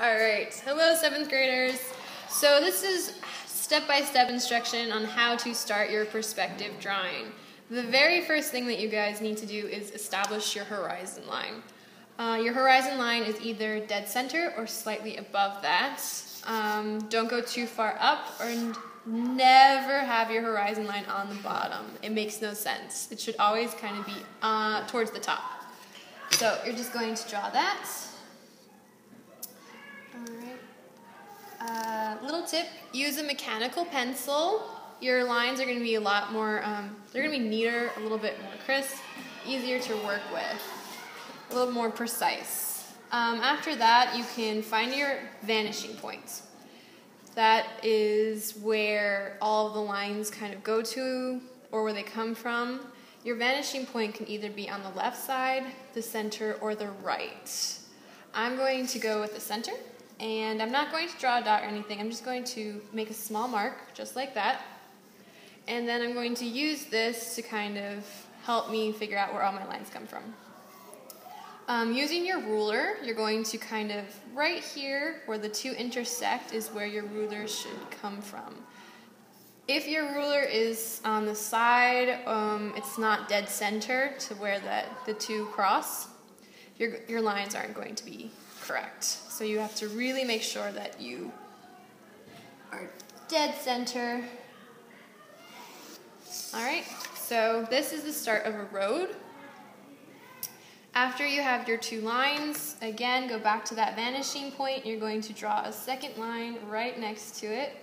Alright, hello 7th graders. So this is step-by-step instruction on how to start your perspective drawing. The very first thing that you guys need to do is establish your horizon line. Your horizon line is either dead center or slightly above that. Don't go too far up, or never have your horizon line on the bottom. It makes no sense. It should always kind of be towards the top. So you're just going to draw that. Alright. Little tip, use a mechanical pencil. Your lines are going to be a lot more, they're going to be neater, a little bit more crisp, easier to work with, a little more precise. After that, you can find your vanishing point. That is where all of the lines kind of go to, or where they come from. Your vanishing point can either be on the left side, the center, or the right. I'm going to go with the center, and I'm not going to draw a dot or anything. I'm just going to make a small mark, just like that. And then I'm going to use this to kind of help me figure out where all my lines come from. Using your ruler, you're going to kind of, right here where the two intersect is where your ruler should come from. If your ruler is on the side, it's not dead center to where the two cross, your lines aren't going to be correct. So you have to really make sure that you are dead center. Alright, so this is the start of a road. After you have your two lines, again, go back to that vanishing point. You're going to draw a second line right next to it.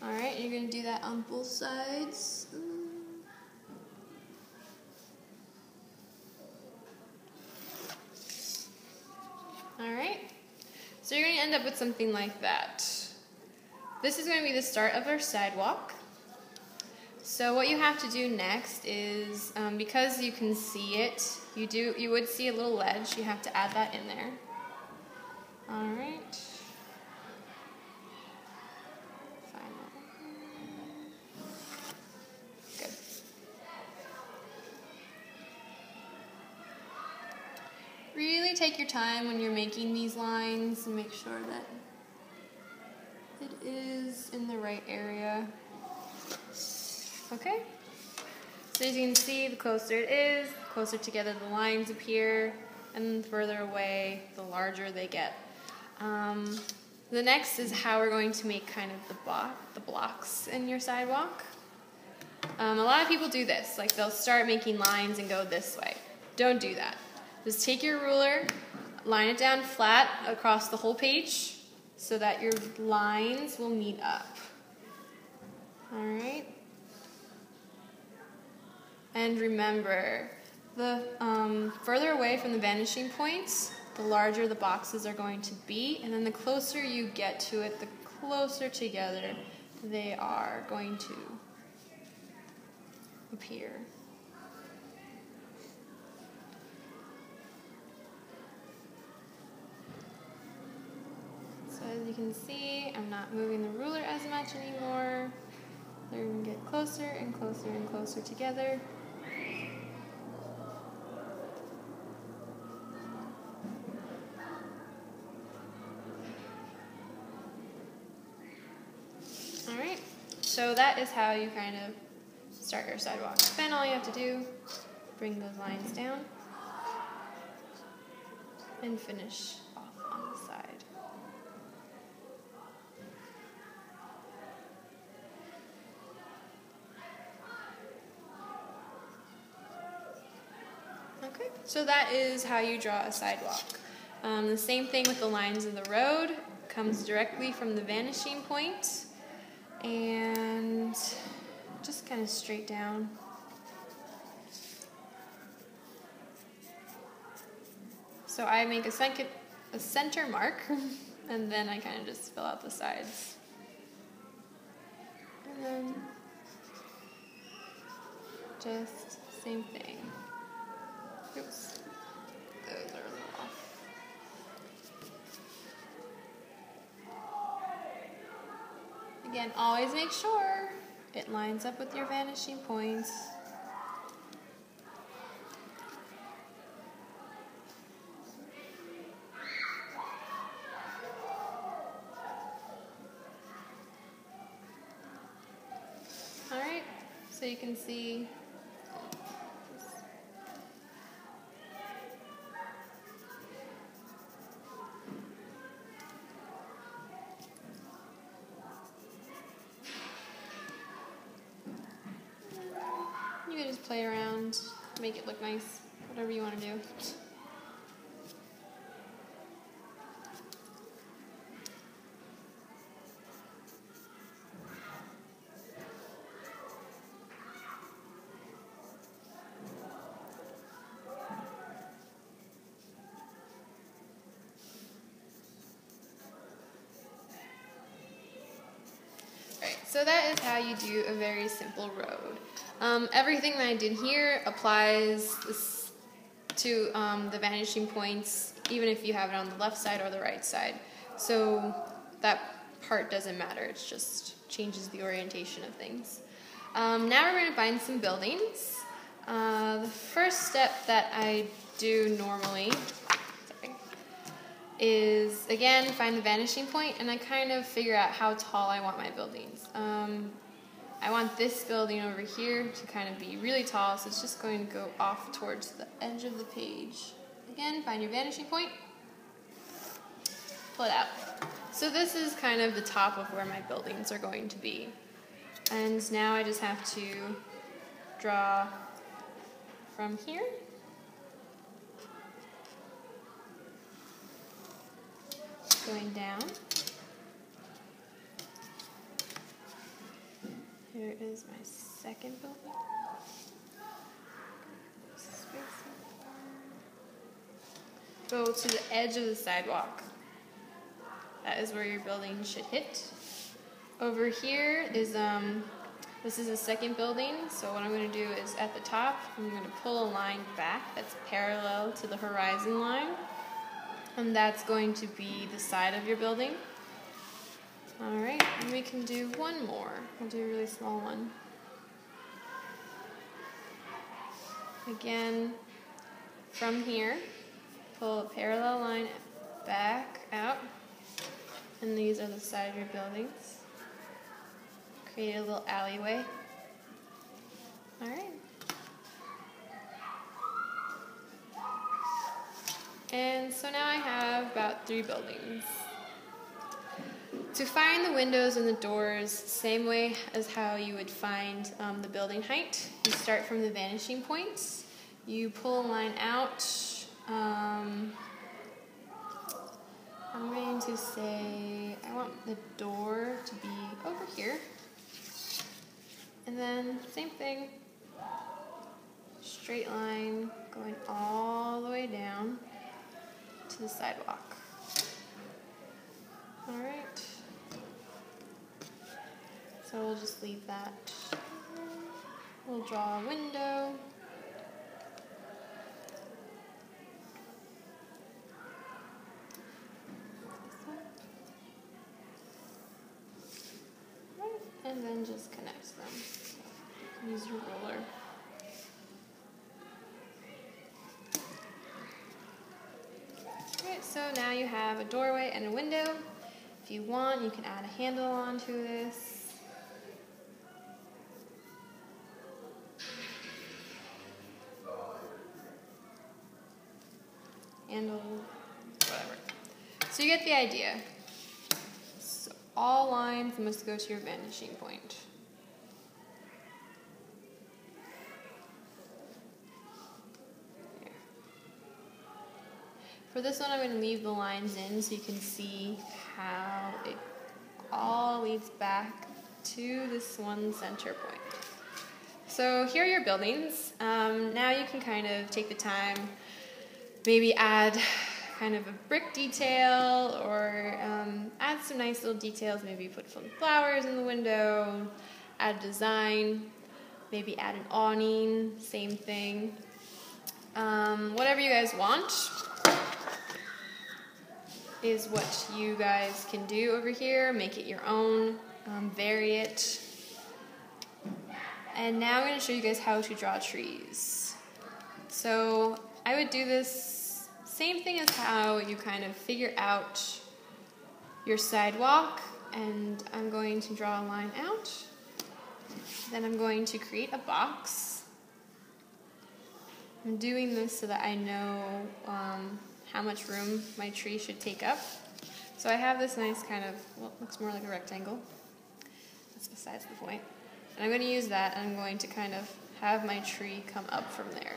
Alright, you're going to do that on both sides. Alright, so you're going to end up with something like that. This is going to be the start of our sidewalk. So what you have to do next is, because you can see it, you would see a little ledge. You have to add that in there. Alright. Good. Really take your time when you're making these lines and make sure that it is in the right area. Okay? So as you can see, the closer it is, the closer together the lines appear, and the further away, the larger they get. The next is how we're going to make kind of the blocks in your sidewalk. A lot of people do this, like they'll start making lines and go this way. Don't do that. Just take your ruler, line it down flat across the whole page so that your lines will meet up. Alright? And remember, the further away from the vanishing points, the larger the boxes are going to be, and then the closer you get to it, the closer together they are going to appear. So as you can see, I'm not moving the ruler as much anymore. They're going to get closer and closer and closer together. Alright, so that is how you kind of start your sidewalk. Then all you have to do, bring those lines down and finish off on the side. Okay, so that is how you draw a sidewalk. The same thing with the lines of the road. Comes directly from the vanishing point and just kind of straight down. So I make a center mark and then I kind of just fill out the sides. And then just same thing. Oops, those are a little off. Again, always make sure it lines up with your vanishing points. you can see. You can just play around, make it look nice, whatever you want to do. So that is how you do a very simple road. Everything that I did here applies to the vanishing points, even if you have it on the left side or the right side. So that part doesn't matter, it just changes the orientation of things. Now we're going to find some buildings. The first step that I do normally is, again, find the vanishing point, and I kind of figure out how tall I want my buildings. I want this building over here to kind of be really tall, so it's just going to go off towards the edge of the page. Again, find your vanishing point, pull it out. So this is kind of the top of where my buildings are going to be. And now I just have to draw from here. Going down. Here is my second building. Go to the edge of the sidewalk. That is where your building should hit. Over here is, this is the second building, so what I'm going to do is at the top, I'm going to pull a line back that's parallel to the horizon line. And that's going to be the side of your building. Alright, and we can do one more. We'll do a really small one. Again, from here, pull a parallel line back out. And these are the side of your buildings. Create a little alleyway. Alright. And so now I have about 3 buildings. To find the windows and the doors, same way as how you would find the building height. You start from the vanishing points. You pull a line out. I'm going to say I want the door to be over here. And then same thing. Straight line going all the way down to the sidewalk. Alright. So we'll just leave that. We'll draw a window. And then just connect them. Use your ruler. Alright, so now you have a doorway and a window. If you want, you can add a handle onto this. Handle, whatever. So you get the idea. So all lines must go to your vanishing point. Here. For this one, I'm going to leave the lines in so you can see how it all leads back to this one center point. So here are your buildings. Now you can kind of take the time, maybe add kind of a brick detail or add some nice little details. Maybe put some flowers in the window, add design, maybe add an awning, same thing. Whatever you guys want is what you guys can do over here. Make it your own, vary it. And now I'm going to show you guys how to draw trees. So I would do this same thing as how you kind of figure out your sidewalk, and I'm going to draw a line out Then I'm going to create a box. I'm doing this so that I know how much room my tree should take up. So I have this nice kind of, well, it looks more like a rectangle. That's besides the point. And I'm going to use that, and I'm going to kind of have my tree come up from there.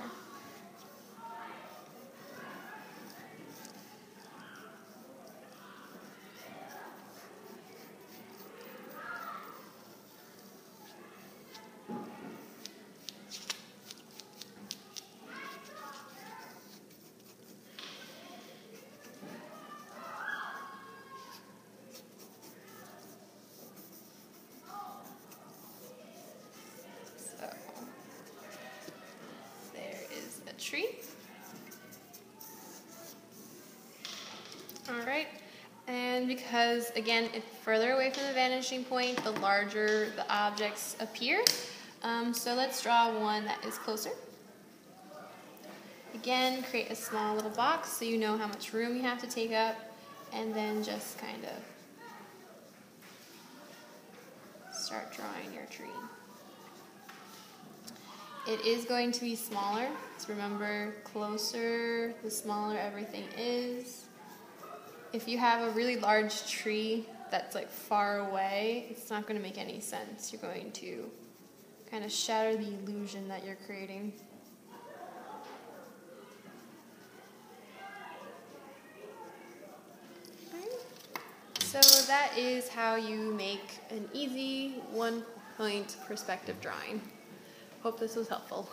Tree. Alright, and because again it's further away from the vanishing point, the larger the objects appear. So let's draw one that is closer. Again, create a small little box so you know how much room you have to take up, and then just kind of start drawing your tree. It is going to be smaller, so remember, closer, the smaller everything is. If you have a really large tree that's like far away, it's not going to make any sense. You're going to kind of shatter the illusion that you're creating. So that is how you make an easy one-point perspective drawing. Hope this was helpful.